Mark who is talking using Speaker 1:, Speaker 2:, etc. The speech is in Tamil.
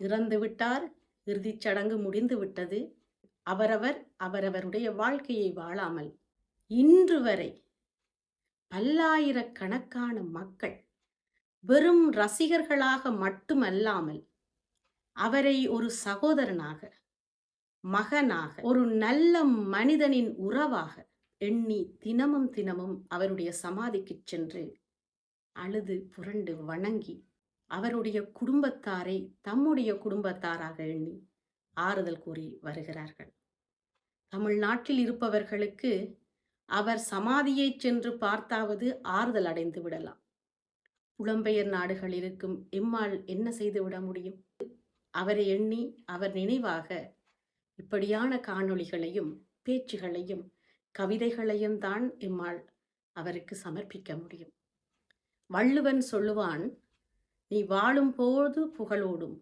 Speaker 1: இறந்து விட்டார், இறுதிச் சடங்கு முடிந்து விட்டது. அவரவர் அவரவருடைய வாழ்க்கையை வாழாமல் இன்று வரை பல்லாயிரக்கணக்கான மக்கள் வெறும் ரசிகர்களாக மட்டுமல்லாமல் அவரை ஒரு சகோதரனாக, மகனாக, ஒரு நல்ல மனிதனின் உறவாக எண்ணி தினமும் தினமும் அவருடைய சமாதிக்குச் சென்று அழுது புரண்டு வணங்கி அவருடைய குடும்பத்தாரை தம்முடைய குடும்பத்தாராக எண்ணி ஆறுதல் கூறி வருகிறார்கள். தமிழ்நாட்டில் இருப்பவர்களுக்கு அவர் சமாதியை சென்று பார்த்தாவது ஆறுதல் அடைந்து விடலாம். புலம்பெயர் நாடுகள் இருக்கும் எம்மால் என்ன செய்துவிட முடியும்? அவரை எண்ணி அவர் நினைவாக இப்படியான காணொளிகளையும் பேச்சுகளையும் கவிதைகளையும் தான் எம்மால் அவருக்கு சமர்ப்பிக்க முடியும். வள்ளுவன் சொல்லுவான், நீ வாழும் போது புகழோடும்